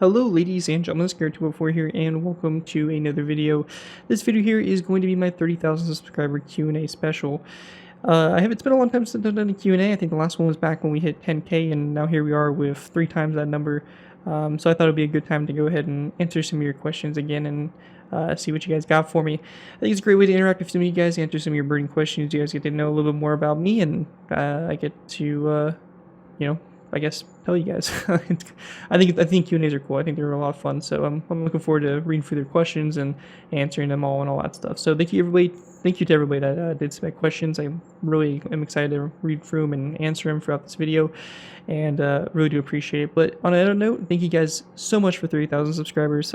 Hello ladies and gentlemen, it's ZPro here and welcome to another video. This video here is going to be my 30,000 subscriber Q&A special. It's been a long time since I've done a Q&A. I think the last one was back when we hit 10k and now here we are with 3 times that number. So I thought it would be a good time to go ahead and answer some of your questions again and see what you guys got for me. I think it's a great way to interact with some of you guys, answer some of your burning questions. You guys get to know a little bit more about me and I get to, I guess tell you guys. I think Q&As are cool. I think they're a lot of fun. So I'm looking forward to reading through their questions and answering them all and all that stuff. So thank you everybody. Thank you to everybody that did submit questions. I really am excited to read through them and answer them throughout this video, and really do appreciate it. But on another note, thank you guys so much for 30,000 subscribers.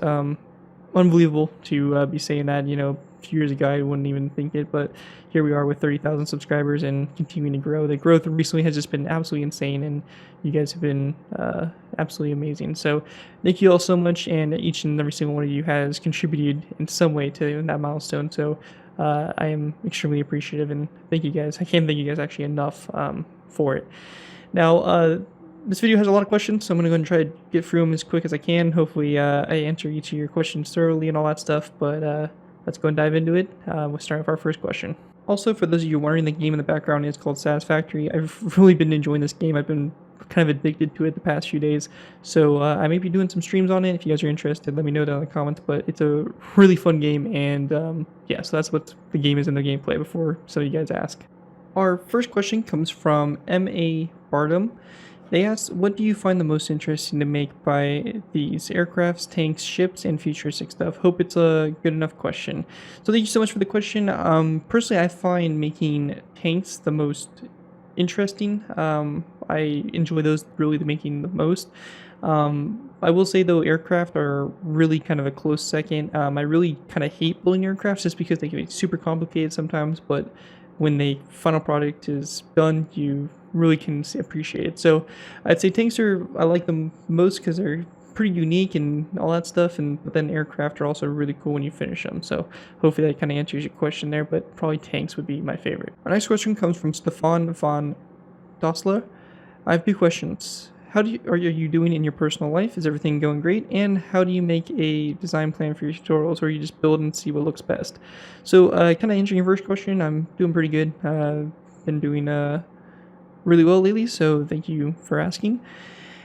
Unbelievable to be saying that. A few years ago I wouldn't even think it, but here we are with 30,000 subscribers and continuing to grow. The growth recently has just been absolutely insane, and you guys have been absolutely amazing. So thank you all so much, and each and every single one of you has contributed in some way to that milestone. So I am extremely appreciative, and thank you guys. I can't thank you guys actually enough for it. Now, this video has a lot of questions, so I'm going to go and try to get through them as quick as I can. Hopefully, I answer each of your questions thoroughly and all that stuff, but let's go and dive into it. We'll start with our first question. Also, for those of you wondering, the game in the background is called Satisfactory. I've really been enjoying this game. I've been kind of addicted to it the past few days, so I may be doing some streams on it. If you guys are interested, let me know down in the comments, but it's a really fun game, and yeah, so that's what the game is in the gameplay before some of you guys ask. Our first question comes from M.A. Bardum. They asked, what do you find the most interesting to make by these aircrafts, tanks, ships, and futuristic stuff? Hope it's a good enough question. So thank you so much for the question. Personally, I find making tanks the most interesting. I enjoy those really making the most. I will say though, aircraft are really kind of a close second. I really kind of hate building aircrafts just because they can be super complicated sometimes, but when the final product is done, you really can appreciate it. So I'd say tanks I like them most because they're pretty unique and all that stuff, but then aircraft are also really cool when you finish them. So hopefully that kind of answers your question there, but probably tanks would be my favorite. Our next question comes from Stefan von Dossler. I have 2 questions. How are you doing in your personal life? Is everything going great? And how do you make a design plan for your tutorials, or you just build and see what looks best? So kind of answering your first question, I'm doing pretty good. Been doing really well lately, so thank you for asking.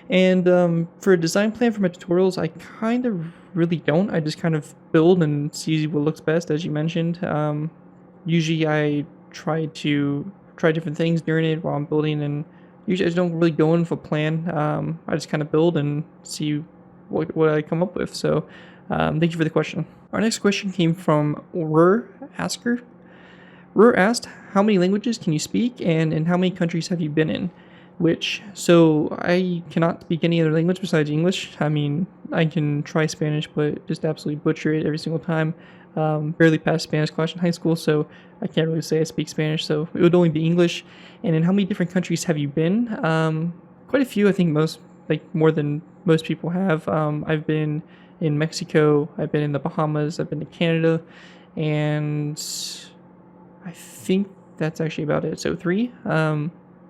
And for a design plan for my tutorials, I kind of really don't. I just kind of build and see what looks best, as you mentioned. Usually I try different things during it while I'm building, and usually I just don't really go in with a plan. I just kind of build and see what I come up with. So thank you for the question. Our next question came from Asker. Rur asked, how many languages can you speak, and in how many countries have you been in? So I cannot speak any other language besides English. I mean, I can try Spanish, but just absolutely butcher it every single time. Barely passed Spanish class in high school, so I can't really say I speak Spanish, so it would only be English. And in how many different countries have you been? Quite a few, I think more than most people have. I've been in Mexico, I've been in the Bahamas, I've been to Canada, and I think that's actually about it. So 3,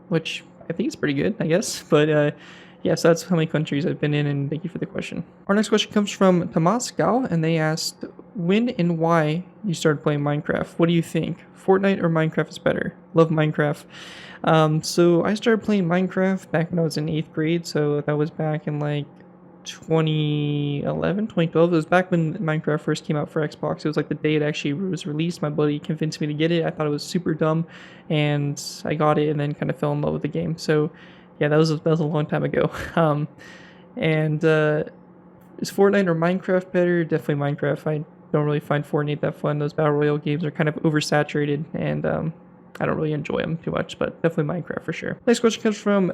which I think is pretty good, I guess. But yeah, so that's how many countries I've been in, and thank you for the question. Our next question comes from Tomas Gal, and they asked, when and why you started playing Minecraft? What do you think? Fortnite or Minecraft is better? Love Minecraft. So I started playing Minecraft back when I was in 8th grade, so that was back in like 2011, 2012. It was back when Minecraft first came out for Xbox. It was like the day it actually was released. My buddy convinced me to get it. I thought it was super dumb, and I got it and then kind of fell in love with the game. So yeah, that was a long time ago. Is Fortnite or Minecraft better? Definitely Minecraft. I don't really find Fortnite that fun. Those battle royale games are kind of oversaturated, and I don't really enjoy them too much, but definitely Minecraft for sure. Next question comes from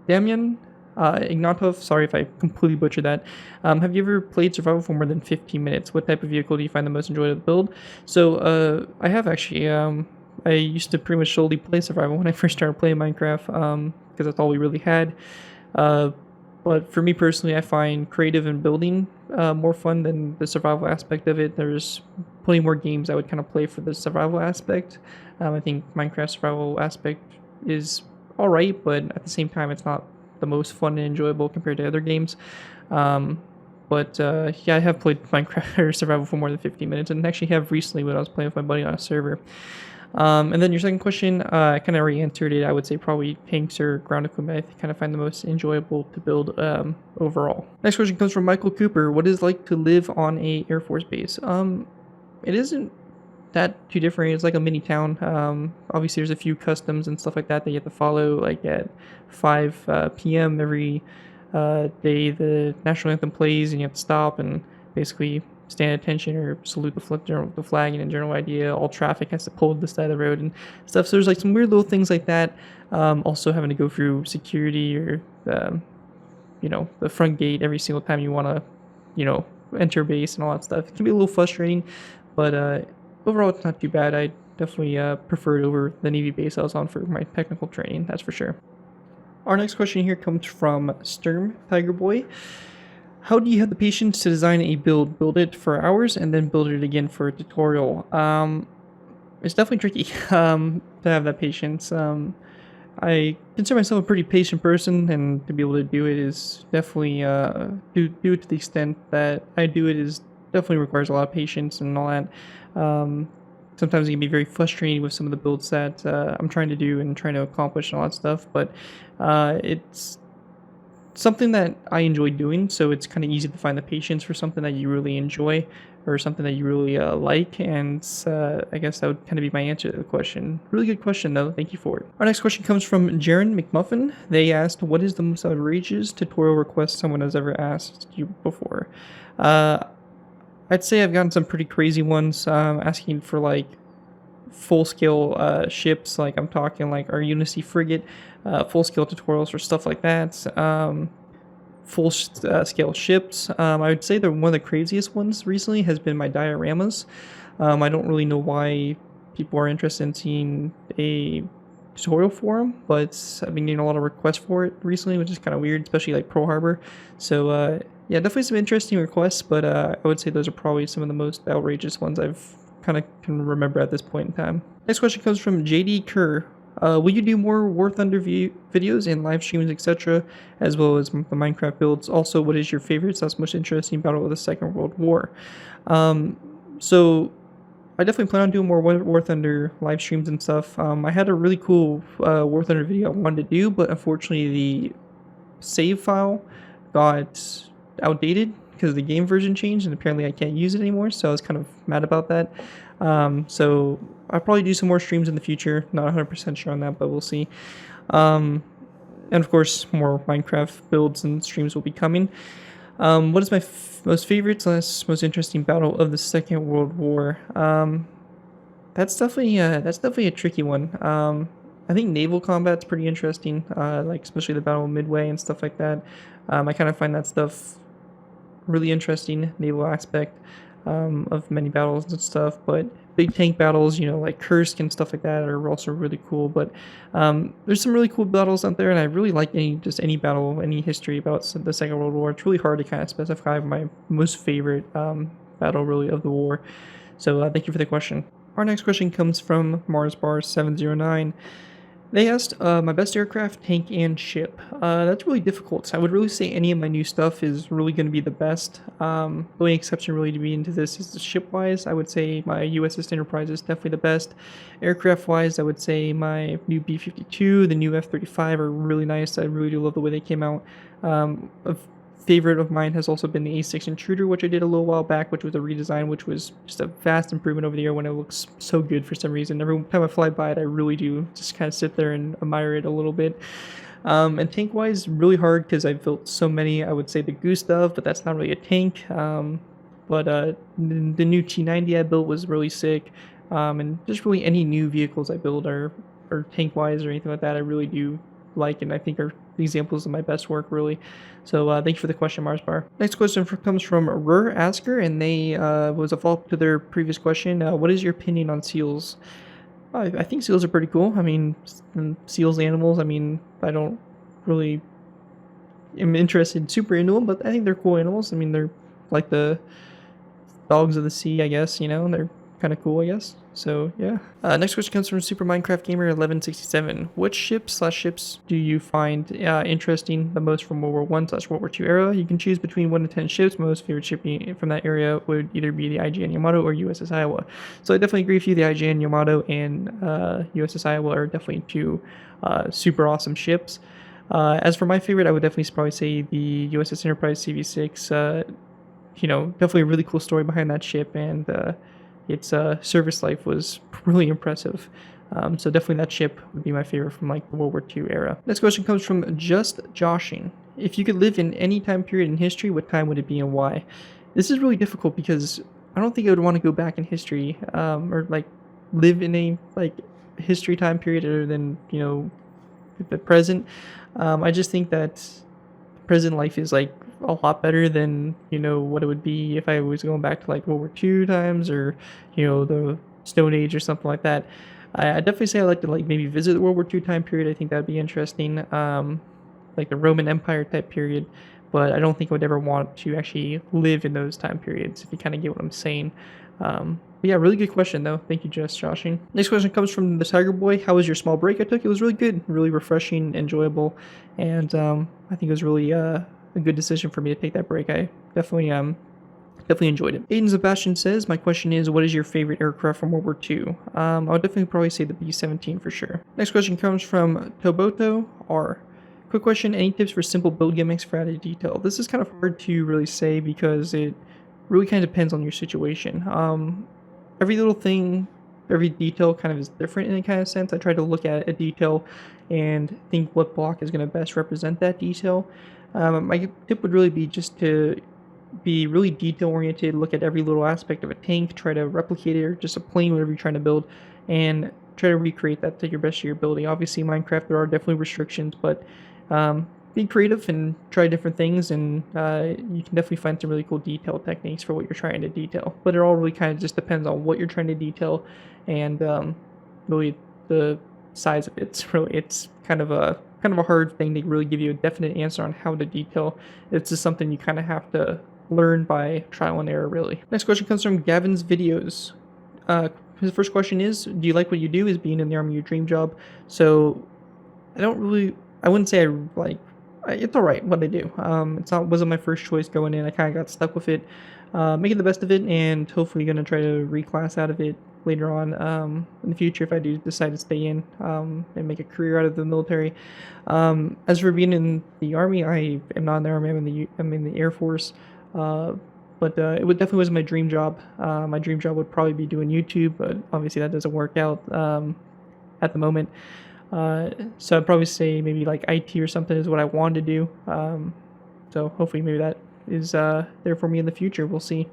Damian Ignatov. Sorry if I completely butchered that. Have you ever played survival for more than 15 minutes? What type of vehicle do you find the most enjoyable to build? So I have actually. I used to pretty much solely play survival when I first started playing Minecraft, because that's all we really had. But for me personally, I find creative and building more fun than the survival aspect of it. There's plenty more games I would kind of play for the survival aspect. I think Minecraft survival aspect is alright, but at the same time, it's not the most fun and enjoyable compared to other games. But yeah, I have played Minecraft or Survival for more than 15 minutes, and actually have recently when I was playing with my buddy on a server. And then your second question, I kind of already answered it. I would say probably tanks or ground equipment. I kind of find the most enjoyable to build overall. Next question comes from Michael Cooper. What is it like to live on a Air Force base? It isn't that too different. It's like a mini town. Obviously, there's a few customs and stuff like that you have to follow. Like at 5 p.m. every day, the national anthem plays, and you have to stop and basically stand at attention or salute the flag and a general idea. All traffic has to pull to the side of the road and stuff. So there's like some weird little things like that. Also having to go through security or the front gate every single time you want to enter base and all that stuff. It can be a little frustrating, but overall it's not too bad. I definitely prefer it over the Navy base I was on for my technical training, that's for sure. Our next question here comes from Sturm Tiger Boy. How do you have the patience to design a build it for hours, and then build it again for a tutorial? It's definitely tricky to have that patience. I consider myself a pretty patient person, and to be able to do it is definitely do it to the extent that I do it is definitely requires a lot of patience and all that. Sometimes it can be very frustrating with some of the builds that I'm trying to do and trying to accomplish and all that stuff, but it's something that I enjoy doing, so it's kind of easy to find the patience for something that you really enjoy or something that you really like, and I guess that would kind of be my answer to the question. Really good question, though. Thank you for it. Our next question comes from Jaren McMuffin. They asked, what is the most outrageous tutorial request someone has ever asked you before? I'd say I've gotten some pretty crazy ones, asking for like full-scale ships, like I'm talking like our Unity frigate, full-scale tutorials for stuff like that, full-scale ships. I would say that one of the craziest ones recently has been my dioramas. I don't really know why people are interested in seeing a tutorial for them, but I've been getting a lot of requests for it recently, which is kind of weird, especially like Pearl Harbor. So yeah, definitely some interesting requests, but I would say those are probably some of the most outrageous ones I've kind of can remember at this point in time. Next question comes from JD Kerr. Will you do more War Thunder videos and live streams, etc., as well as the Minecraft builds? Also, what is your favorite / most interesting battle of the Second World War? So I definitely plan on doing more War Thunder live streams and stuff. I had a really cool War Thunder video I wanted to do, but unfortunately the save file got outdated because the game version changed, and apparently I can't use it anymore, so I was kind of mad about that. So I'll probably do some more streams in the future. Not 100% sure on that, but we'll see. And of course, more Minecraft builds and streams will be coming. What is my most favorite / most interesting battle of the Second World War? That's definitely a tricky one. I think naval combat's pretty interesting, like especially the Battle of Midway and stuff like that. I kind of find that stuff really interesting, naval aspect of many battles and stuff. But big tank battles, like Kursk and stuff like that, are also really cool. But there's some really cool battles out there, and I really like any battle, any history about the Second World War. It's really hard to kind of specify my most favorite battle really of the war. So thank you for the question. Our next question comes from MarsBar709. They asked my best aircraft, tank, and ship. That's really difficult. I would really say any of my new stuff is really going to be the best. The only exception really to be into this is the ship-wise. I would say my USS Enterprise is definitely the best. Aircraft-wise, I would say my new B-52, the new F-35 are really nice. I really do love the way they came out. A favorite of mine has also been the A6 Intruder, which I did a little while back, which was a redesign, which was just a vast improvement over the year when it looks so good for some reason. Every time I fly by it, I really do just kind of sit there and admire it a little bit. And tank-wise, really hard because I've built so many. I would say the Gustav, but that's not really a tank. But the new T90 I built was really sick. And just really any new vehicles I build or tank-wise or anything like that, I really do like, and I think are examples of my best work, really. So thank you for the question, MarsBar. Next question comes from Rur Asker, and they was a follow-up to their previous question. What is your opinion on seals? I think seals are pretty cool. I mean, seals, animals, I mean, I don't really am interested super into them, but I think they're cool animals. I mean, they're like the dogs of the sea, I guess, they're kind of cool, I guess. So yeah. Next question comes from Super Minecraft Gamer 1167. What ships do you find interesting the most from World War One/World War II era? You can choose between 1 to 10 ships. My most favorite ship from that area would either be the IGN Yamato or USS Iowa. So I definitely agree with you. The IGN Yamato and USS Iowa are definitely two super awesome ships. As for my favorite, I would definitely probably say the USS Enterprise CV6. Definitely a really cool story behind that ship, and its service life was really impressive. So definitely that ship would be my favorite from like the World War II era. Next question comes from Just Joshing. If you could live in any time period in history, what time would it be and why? This is really difficult because I don't think I would want to go back in history or like live in a like history time period other than the present. I just think that present life is like a lot better than what it would be if I was going back to like World War II times or the Stone Age or something like that. I definitely say I like to like maybe visit the World War II time period. I think that'd be interesting, like the Roman Empire type period. But I don't think I would ever want to actually live in those time periods, if you kind of get what I'm saying. But yeah, really good question though. Thank you, Just Joshing. Next question comes from the Tiger Boy. How was your small break I took? It was really good, really refreshing, enjoyable, and I think it was really a good decision for me to take that break. I definitely enjoyed it. Aiden Sebastian says, my question is, what is your favorite aircraft from World War II? I would definitely probably say the B-17 for sure. Next question comes from Toboto R. Quick question, any tips for simple build gimmicks for added detail? This is kind of hard to really say because it really kind of depends on your situation. Every little thing, every detail kind of is different in a kind of sense. I try to look at a detail and think what block is going to best represent that detail. My tip would really be just to be really detail oriented, look at every little aspect of a tank, try to replicate it, or just a plane, whatever you're trying to build, and try to recreate that to your best of your ability. Obviously, Minecraft, there are definitely restrictions, but be creative and try different things, and you can definitely find some really cool detail techniques for what you're trying to detail. But it all really kind of just depends on what you're trying to detail, and really the size of it. It's kind of a hard thing to really give you a definite answer on how to detail. It's just something you kind of have to learn by trial and error, really. Next question comes from Gavin's Videos. His first question is, do you like what you do? Is being in the Army your dream job? So I wouldn't say it's all right what I do. Wasn't my first choice going in. I kind of got stuck with it, making the best of it, and hopefully going to try to reclass out of it later on in the future if I do decide to stay in and make a career out of the military. As for being in the Army, I am not in the Army. I'm in the Air Force. But it definitely was my dream job. My dream job would probably be doing YouTube, but obviously that doesn't work out at the moment. So I'd probably say maybe like IT or something is what I wanted to do. So hopefully maybe that is there for me in the future. We'll see.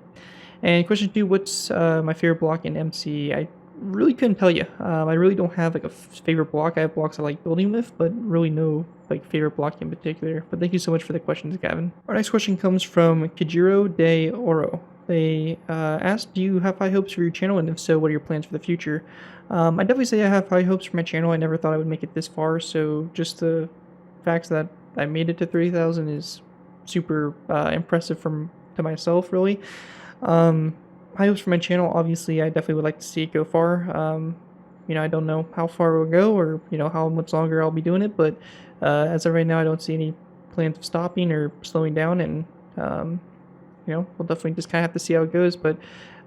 And question 2, what's my favorite block in MC? I really couldn't tell you. I really don't have like a favorite block. I have blocks I like building with, but really no like favorite block in particular. But thank you so much for the questions, Gavin. Our next question comes from Kijiro de Oro. They asked, do you have high hopes for your channel, and if so, what are your plans for the future? I definitely say I have high hopes for my channel. I never thought I would make it this far, so just the fact that I made it to 30,000 is super impressive to myself, really. High hopes for my channel, obviously I definitely would like to see it go far. I don't know how far it will go or how much longer I'll be doing it, but as of right now I don't see any plans of stopping or slowing down, and we'll definitely just kind of have to see how it goes, but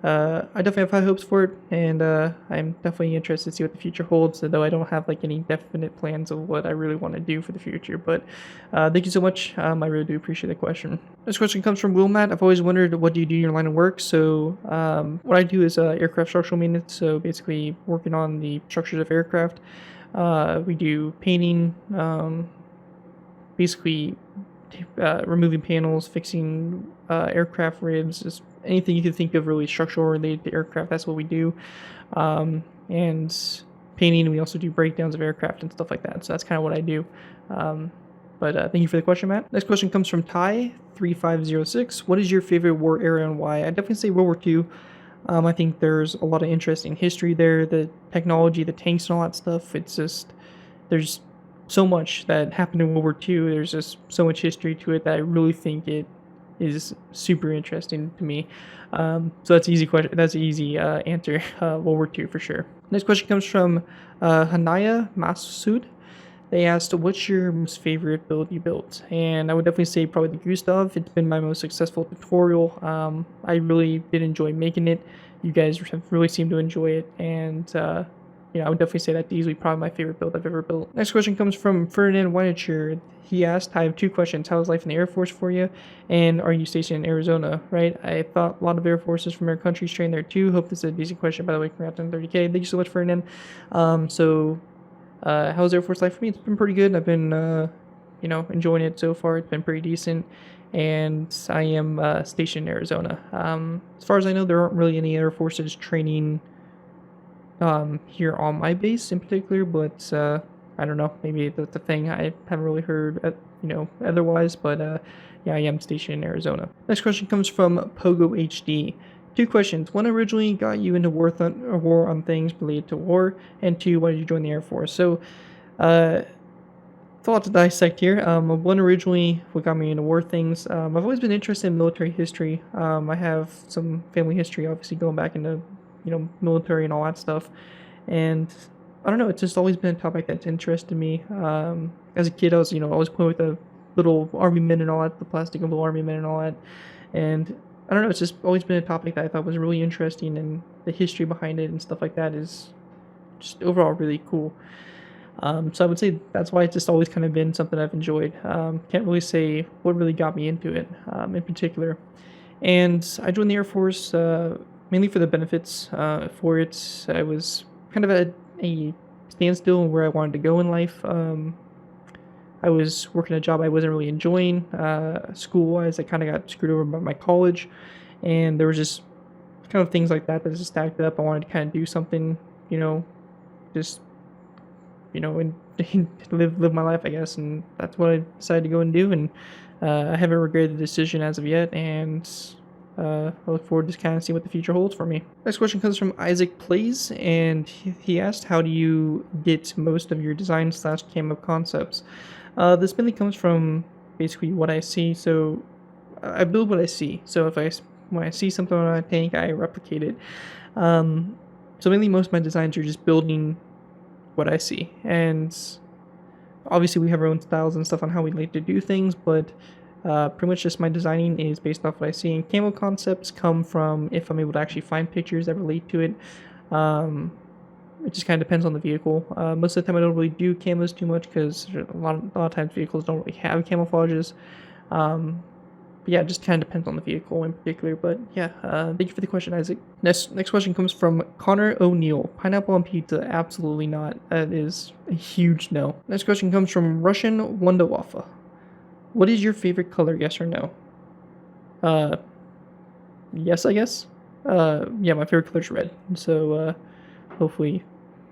I definitely have high hopes for it, and I'm definitely interested to see what the future holds, though I don't have like any definite plans of what I really want to do for the future. But thank you so much. I really do appreciate the question. This question comes from Wilmat. I've always wondered, what do you do in your line of work? So what I do is aircraft structural maintenance, so basically working on the structures of aircraft. We do painting, basically removing panels, fixing aircraft ribs, just anything you can think of really structural related to aircraft. That's what we do. And painting, we also do breakdowns of aircraft and stuff like that. So that's kind of what I do. But thank you for the question, Matt. Next question comes from Ty3506. What is your favorite war era and why? I definitely say World War II. I think there's a lot of interesting history there, the technology, the tanks and all that stuff. It's just, there's so much that happened in World War II. There's just so much history to it that I really think it is super interesting to me. So that's an easy question. That's an easy answer. World War II for sure. Next question comes from Hanaya Masood. They asked, "What's your most favorite build you built?" And I would definitely say probably the Gustav. It's been my most successful tutorial. I really did enjoy making it. You guys have really seemed to enjoy it, and I would definitely say that's easily probably my favorite build I've ever built. Next question comes from Fernand Weinchter. He asked, "I have two questions. How is life in the Air Force for you? And are you stationed in Arizona?" Right? I thought a lot of Air Forces from our countries train there too. Hope this is a decent question. By the way, congrats on 30K. Thank you so much, Fernand. How's Air Force life for me? It's been pretty good. I've been, enjoying it so far. It's been pretty decent. And I am stationed in Arizona. As far as I know, there aren't really any Air Forces training here on my base in particular, but I don't know. Maybe that's a thing. I haven't really heard, otherwise. But yeah, I am stationed in Arizona. Next question comes from Pogo HD. Two questions. One, originally got you into war on things related to war, and two, why did you join the Air Force? So, it's a lot to dissect here. One, originally, what got me into war things. I've always been interested in military history. I have some family history, obviously, going back into, military and all that stuff. And I don't know, it's just always been a topic that's interested me. As a kid, I was, always playing with the little army men and all that, the plastic little army men and all that. And I don't know, it's just always been a topic that I thought was really interesting, and the history behind it and stuff like that is just overall really cool. So I would say that's why it's just always kind of been something I've enjoyed. Can't really say what really got me into it in particular. And I joined the Air Force mainly for the benefits for it. I was kind of at a standstill where I wanted to go in life. I was working a job I wasn't really enjoying. School-wise, I kind of got screwed over by my college, and there was just kind of things like that that just stacked up. I wanted to kind of do something, just and live my life, I guess, and that's what I decided to go and do. And I haven't regretted the decision as of yet, and I look forward to kind of seeing what the future holds for me. Next question comes from Isaac Plays, and he asked, "How do you get most of your design / camo concepts?" This mainly comes from basically what I see. So I build what I see. So when I see something on a tank, I replicate it. So mainly most of my designs are just building what I see, and obviously we have our own styles and stuff on how we like to do things, but pretty much just my designing is based off what I see. And camo concepts come from if I'm able to actually find pictures that relate to it. It just kind of depends on the vehicle. Most of the time I don't really do camos too much because a lot of times vehicles don't really have camouflages. But yeah, it just kind of depends on the vehicle in particular. But yeah, thank you for the question, Isaac. Next question comes from Connor O'Neill. Pineapple on pizza? Absolutely not. That is a huge no. Next question comes from Russian Wondawafa. What is your favorite color? Yes or no? Yes, I guess. Yeah, my favorite color is red. So hopefully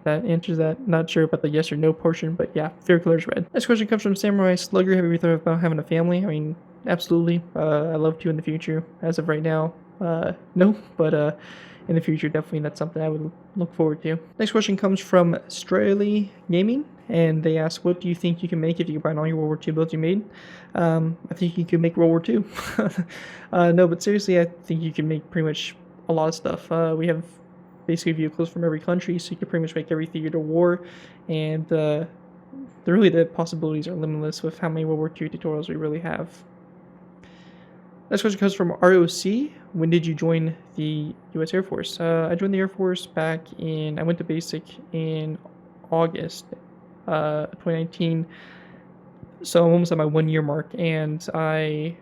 that answers that. Not sure about the yes or no portion, but yeah, favorite color is red. Next question comes from Samurai Slugger. Have you ever thought about having a family? I mean, absolutely. I love to in the future. As of right now, no, but in the future, definitely that's something I would look forward to. Next question comes from Straley Gaming, and they ask, "What do you think you can make if you combine all your World War II builds you made?" I think you can make World War II. No, but seriously, I think you can make pretty much a lot of stuff. We have basically vehicles from every country, so you can pretty much make every theater war, and the possibilities are limitless with how many World War II tutorials we really have. Next question comes from ROC. When did you join the U.S. Air Force? I joined the Air Force I went to basic in August 2019. So I'm almost at my 1 year mark, and I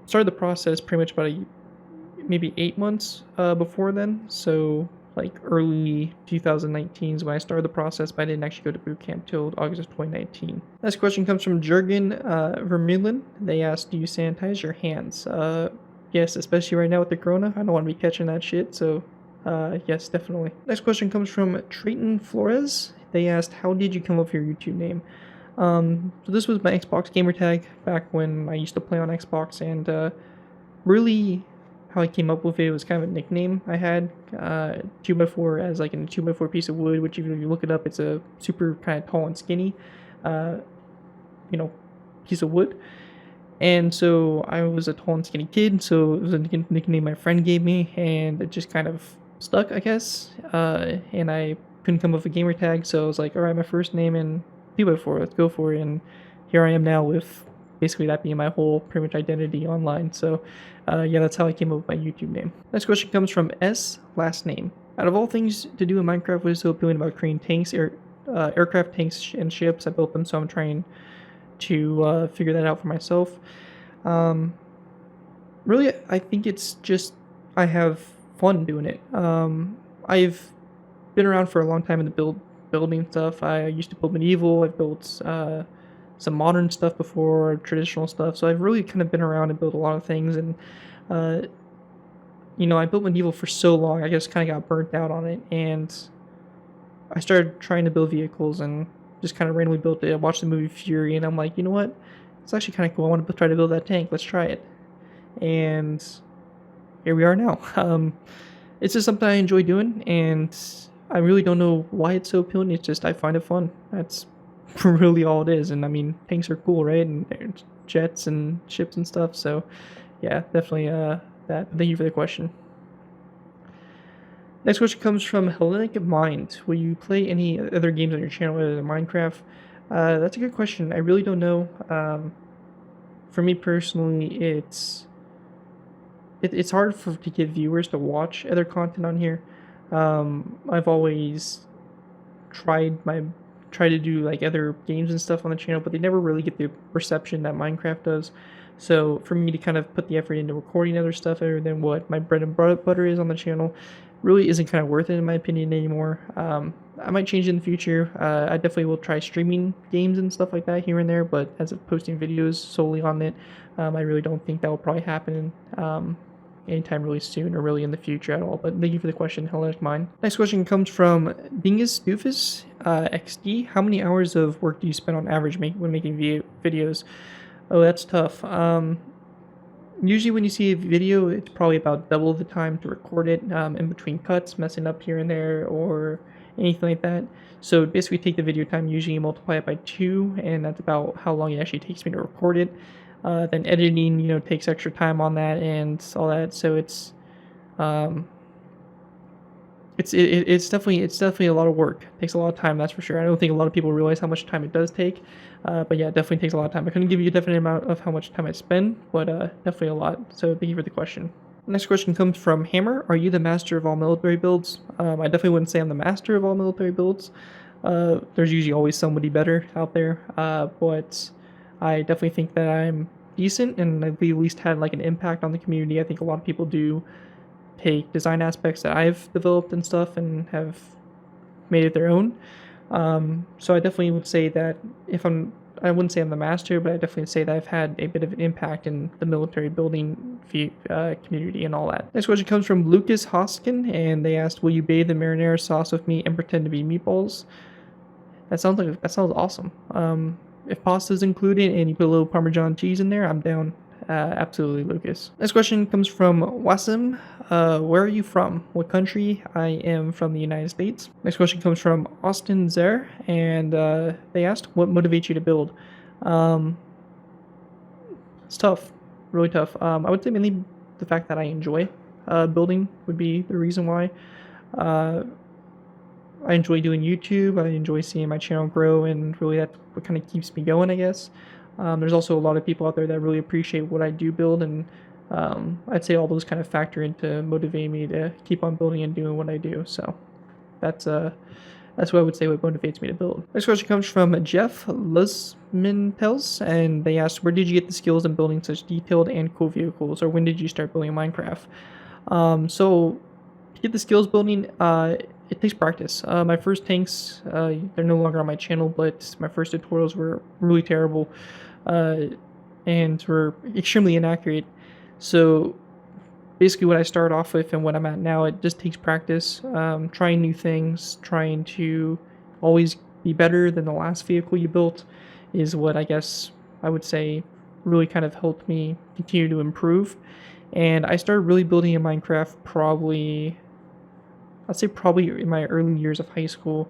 started the process pretty much about maybe 8 months before then. So like early 2019 is when I started the process, but I didn't actually go to boot camp till August of 2019. Next question comes from Jurgen Vermeulen. They asked, "Do you sanitize your hands?" Yes, especially right now with the corona. I don't want to be catching that shit, so yes, definitely. Next question comes from Trayton Flores. They asked, "How did you come up with your YouTube name?" So this was my Xbox gamer tag back when I used to play on Xbox, and really how I came up with it was kind of a nickname I had. 2x4 as like a 2x4 piece of wood, which if you look it up, it's a super kind of tall and skinny, piece of wood. And so I was a tall and skinny kid, so it was a nickname my friend gave me, and it just kind of stuck, I guess. And I couldn't come up with a gamer tag, so I was like, all right, my first name and P4, let's go for it. And here I am now with basically that being my whole pretty much identity online. So yeah, that's how I came up with my YouTube name. Next question comes from S, last name. Out of all things to do in Minecraft, what is so appealing about creating tanks, aircraft, tanks, and ships? I built them, so I'm trying to figure that out for myself. Um, Really, I think it's just I have fun doing it. I've been around for a long time in the building stuff. I used to build medieval. I've built some modern stuff before, traditional stuff. So I've really kind of been around and built a lot of things. And uh, I built medieval for so long. I just kind of got burnt out on it, and I started trying to build vehicles and just kind of randomly built it. I watched the movie Fury, and I'm like, you know what? It's actually kind of cool. I want to try to build that tank. Let's try it. And here we are now. It's just something I enjoy doing, and I really don't know why it's so appealing. It's just I find it fun. That's really all it is. And I mean, tanks are cool, right? And there's jets and ships and stuff. So yeah, definitely that. Thank you for the question. Next question comes from Hellenic Mind. Will you play any other games on your channel other than Minecraft? That's a good question. I really don't know. For me personally, it's hard to get viewers to watch other content on here. I've always tried to do like other games and stuff on the channel, but they never really get the reception that Minecraft does. So for me to kind of put the effort into recording other stuff other than what my bread and butter is on the channel really isn't kind of worth it in my opinion anymore. I might change in the future. I definitely will try streaming games and stuff like that here and there, but as of posting videos solely on it, I really don't think that will probably happen anytime really soon or really in the future at all. But thank you for the question, Hellenic Mine. Next question comes from Dingus Doofus XD. How many hours of work do you spend on average when making videos? Oh, that's tough. Usually when you see a video, it's probably about double the time to record it, in between cuts, messing up here and there, or anything like that. So basically take the video time, usually multiply it by 2, and that's about how long it actually takes me to record it. Then editing, takes extra time on that and all that. So um, it's definitely a lot of work. It takes a lot of time, that's for sure. I don't think a lot of people realize how much time it does take. But yeah, it definitely takes a lot of time. I couldn't give you a definite amount of how much time I spend, but definitely a lot. So thank you for the question. Next question comes from Hammer. Are you the master of all military builds? I definitely wouldn't say I'm the master of all military builds. There's usually always somebody better out there, but I definitely think that I'm decent, and I've at least had like an impact on the community. I think a lot of people do take design aspects that I've developed and stuff and have made it their own. So I definitely would say that I wouldn't say I'm the master, but I definitely say that I've had a bit of an impact in the military building community and all that. Next question comes from Lucas Hoskin, and they asked, "Will you bathe in marinara sauce with me and pretend to be meatballs?" That sounds awesome. If pasta's included and you put a little Parmesan cheese in there, I'm down. Absolutely, Lucas. Next question comes from Wasim. Where are you from? What country? I am from the United States. Next question comes from Austin Zer, and they asked, what motivates you to build? It's tough, really tough. I would say mainly the fact that I enjoy building would be the reason why. I enjoy doing YouTube. I enjoy seeing my channel grow, and really that's what kind of keeps me going, I guess. There's also a lot of people out there that really appreciate what I do build, and I'd say all those kind of factor into motivating me to keep on building and doing what I do. So that's what I would say what motivates me to build. Next question comes from Jeff Lusmintels, and they asked, where did you get the skills in building such detailed and cool vehicles, or when did you start building Minecraft? So to get the skills building, it takes practice. My first tanks, they're no longer on my channel, but my first tutorials were really terrible and were extremely inaccurate. So basically what I started off with and what I'm at now, it just takes practice, trying new things, trying to always be better than the last vehicle you built is what I guess I would say really kind of helped me continue to improve. And I started really building in Minecraft I'd say probably in my early years of high school.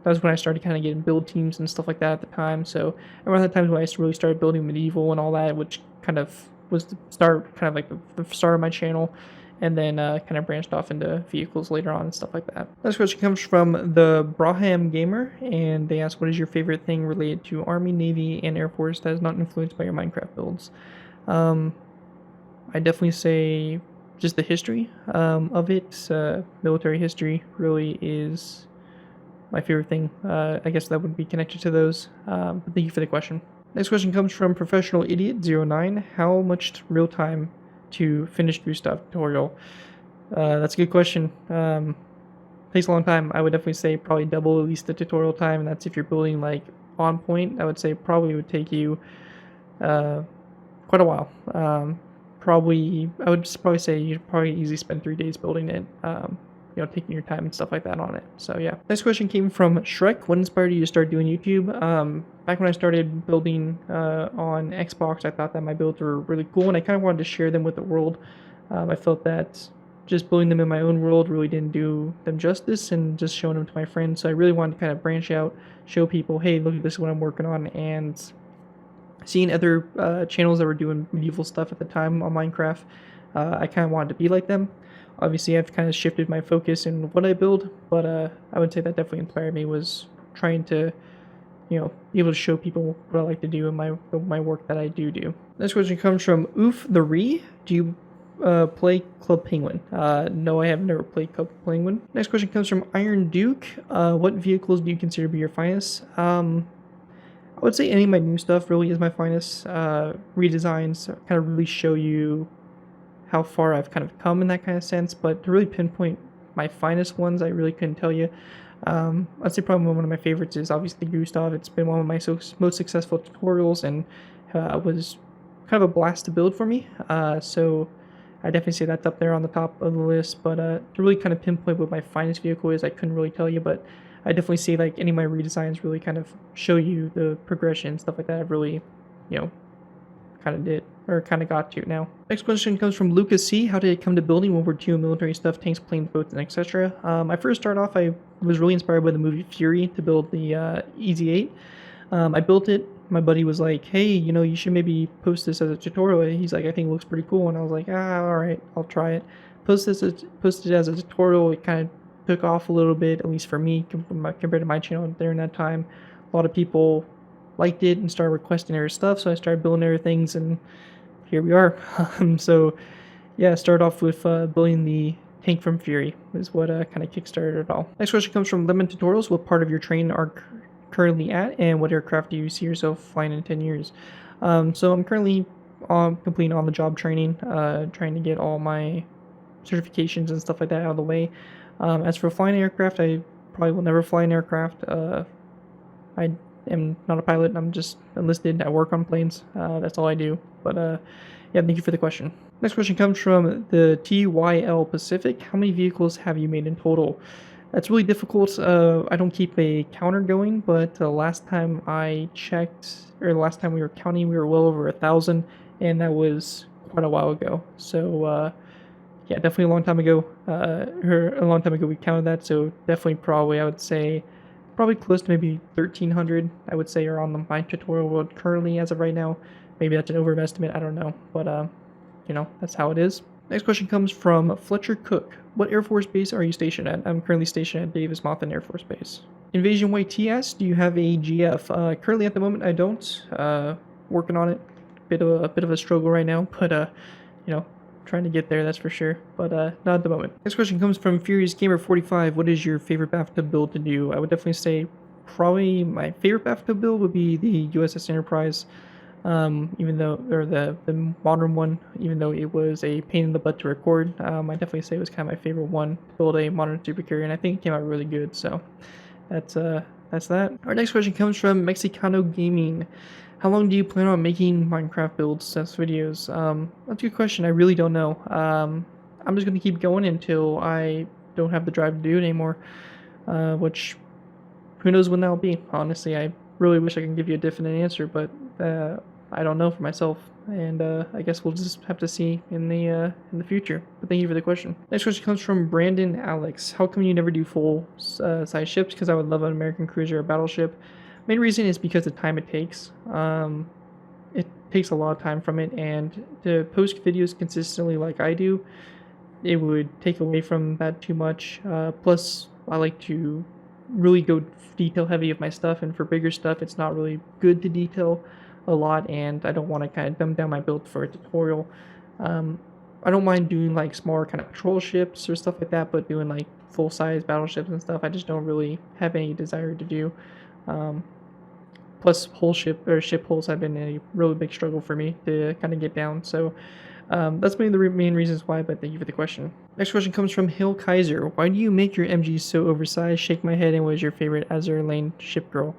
was when I started kind of getting build teams and stuff like that at the time. So around that time when I really started building medieval and all that, which kind of was the start, kind of like the start of my channel, and then kind of branched off into vehicles later on and stuff like that. Next question comes from the Braham Gamer, and they ask, what is your favorite thing related to Army, Navy, and Air Force that is not influenced by your Minecraft builds? I definitely say just the history of it. Military history really is my favorite thing. I guess that would be connected to those. But thank you for the question. Next question comes from Professional Idiot 09. How much real time to finish through stuff tutorial? That's a good question. Takes a long time. I would definitely say probably double at least the tutorial time, and that's if you're building like on point. I would say probably would take you quite a while. I would just probably say you'd probably easily spend 3 days building it. Taking your time and stuff like that on it. So yeah. Next question came from Shrek. What inspired you to start doing YouTube? Back when I started building on Xbox, I thought that my builds were really cool, and I kind of wanted to share them with the world. I felt that just building them in my own world really didn't do them justice, and just showing them to my friends. So I really wanted to kind of branch out, show people, hey, look, this is what I'm working on, and seeing other channels that were doing medieval stuff at the time on Minecraft, I kind of wanted to be like them. Obviously, I've kind of shifted my focus in what I build, but I would say that definitely inspired me, was trying to, be able to show people what I like to do in my work that I do. Next question comes from Oof the Ree. Do you play Club Penguin? No, I have never played Club Penguin. Next question comes from Iron Duke. What vehicles do you consider to be your finest? I would say any of my new stuff really is my finest. Redesigns kind of really show you how far I've kind of come in that kind of sense, but to really pinpoint my finest ones, I really couldn't tell you. I'd say probably one of my favorites is obviously Gustav. It's been one of my most successful tutorials, and was kind of a blast to build for me. So I definitely say that's up there on the top of the list, but to really kind of pinpoint what my finest vehicle is, I couldn't really tell you, but I definitely see like any of my redesigns really kind of show you the progression, stuff like that. I've really, kind of did, or kind of got to now. Next question comes from Lucas C. How did it come to building World War II military stuff, tanks, planes, boats, and etc.? I first started off, I was really inspired by the movie Fury to build the EZ-8. I built it. My buddy was like, hey, you should maybe post this as a tutorial. He's like, I think it looks pretty cool. And I was like, all right, I'll try it. Posted it as a tutorial. It kind of took off a little bit, at least for me, compared to my channel during that time. A lot of people liked it and started requesting their stuff, so I started building other things, and here we are. So yeah, started off with building the tank from Fury is what kind of kickstarted it all. Next question comes from Lemon Tutorials. What part of your training are currently at, and what aircraft do you see yourself flying in 10 years? So I'm currently completing on-the-job training, trying to get all my certifications and stuff like that out of the way. As for flying aircraft, I probably will never fly an aircraft. I am not a pilot. I'm just enlisted. I work on planes. That's all I do. But yeah, thank you for the question. Next question comes from the TYL Pacific. How many vehicles have you made in total? That's really difficult. I don't keep a counter going, but last time I checked, or the last time we were counting, we were well over 1,000, and that was quite a while ago. So yeah, definitely a long time ago. We counted that, so definitely probably I would say probably close to maybe 1,300, I would say, are on my tutorial world currently as of right now. Maybe that's an overestimate, I don't know, but that's how it is. Next question comes from Fletcher Cook. What Air Force base are you stationed at? I'm currently stationed at Davis-Monthan Air Force Base. Invasion YT asks, do you have a GF? Currently at the moment I don't. Working on it. Bit of a struggle right now, but trying to get there, that's for sure, but not at the moment. Next question comes from Furious Gamer 45. What is your favorite bathtub build to do? I would definitely say probably my favorite bathtub build would be the USS Enterprise, even though, or the modern one, even though it was a pain in the butt to record. I definitely say it was kind of my favorite one to build a modern supercarrier, and I think it came out really good. So that's that. Our next question comes from Mexicano Gaming. How long do you plan on making Minecraft builds, test videos? That's a good question. I really don't know. I'm just going to keep going until I don't have the drive to do it anymore, which who knows when that'll be. Honestly, I really wish I could give you a definite answer, but I don't know for myself, and I guess we'll just have to see in the future. But thank you for the question. Next question comes from Brandon Alex. How come you never do full size ships? Because I would love an American cruiser or battleship. Main reason is because the time it takes. It takes a lot of time from it, and to post videos consistently like I do, it would take away from that too much. Plus, I like to really go detail heavy of my stuff, and for bigger stuff, it's not really good to detail a lot, and I don't want to kind of dumb down my build for a tutorial. I don't mind doing like smaller kind of patrol ships or stuff like that, but doing like full size battleships and stuff, I just don't really have any desire to do. Um, Plus, whole ship or ship holes have been a really big struggle for me to kind of get down. So that's one of the main reasons why, but thank you for the question. Next question comes from Hill Kaiser. Why do you make your MGs so oversized? Shake my head, and what is your favorite Azure Lane ship girl?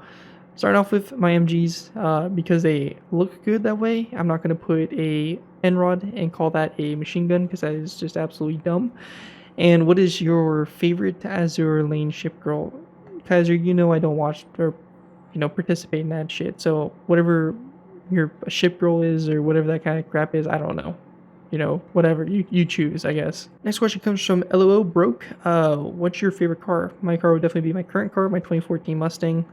Starting off with my MGs, because they look good that way, I'm not going to put a N-Rod and call that a machine gun, because that is just absolutely dumb. And what is your favorite Azure Lane ship girl? Kaiser, you know I don't watch or participate in that shit. So whatever your ship girl is or whatever that kind of crap is, I don't know. Whatever you choose, I guess. Next question comes from LOO Broke. What's your favorite car? My car would definitely be my current car, my 2014 Mustang.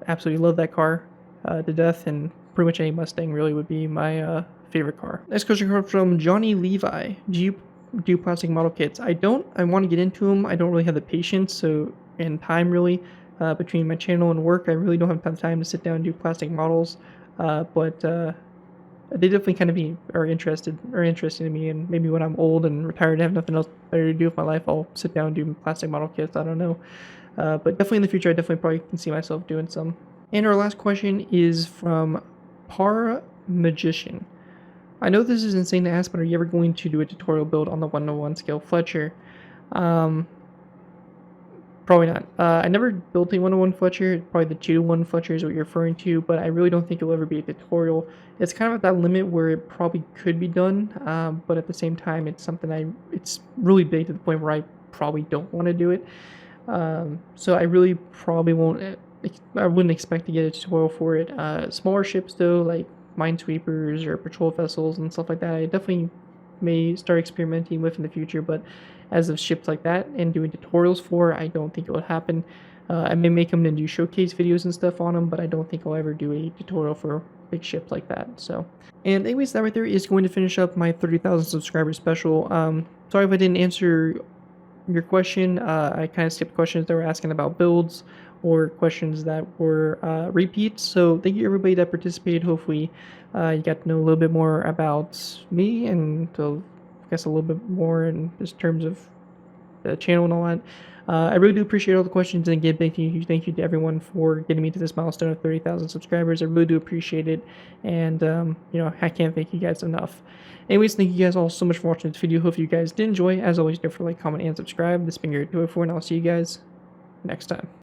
Absolutely love that car to death, and pretty much any Mustang really would be my favorite car. Next question comes from Johnny Levi. Do you do plastic model kits? I don't. I want to get into them. I don't really have the patience and time really. Between my channel and work, I really don't have time to sit down and do plastic models, but they definitely kind of are interested in me, and maybe when I'm old and retired and have nothing else better to do with my life, I'll sit down and do plastic model kits. I don't know, but definitely in the future, I definitely probably can see myself doing some. And our last question is from Par Magician. I know this is insane to ask, but are you ever going to do a tutorial build on the 1-to-1 scale Fletcher? Probably not. I never built a 1-to-1 Fletcher. Probably the 2-to-1 Fletcher is what you're referring to, but I really don't think it'll ever be a tutorial. It's kind of at that limit where it probably could be done, but at the same time, it's something it's really big to the point where I probably don't want to do it. So I really probably won't. I wouldn't expect to get a tutorial for it. Smaller ships though, like minesweepers or patrol vessels and stuff like that, I definitely may start experimenting with in the future, but as of ships like that and doing tutorials for, I don't think it would happen. I may make them and do showcase videos and stuff on them, but I don't think I'll ever do a tutorial for big ships like that. So, and anyways, that right there is going to finish up my 30,000 subscriber special. Sorry if I didn't answer your question. I kind of skipped questions that were asking about builds or questions that were repeats. So thank you everybody that participated. Hopefully you got to know a little bit more about me, and I guess a little bit more in just terms of the channel and all that. I really do appreciate all the questions, and again, thank you to everyone for getting me to this milestone of 30,000 subscribers. I really do appreciate it, and I can't thank you guys enough. Anyways, thank you guys all so much for watching this video. Hope you guys did enjoy. As always, don't forget to like, comment, and subscribe. This has been your 204, and I'll see you guys next time.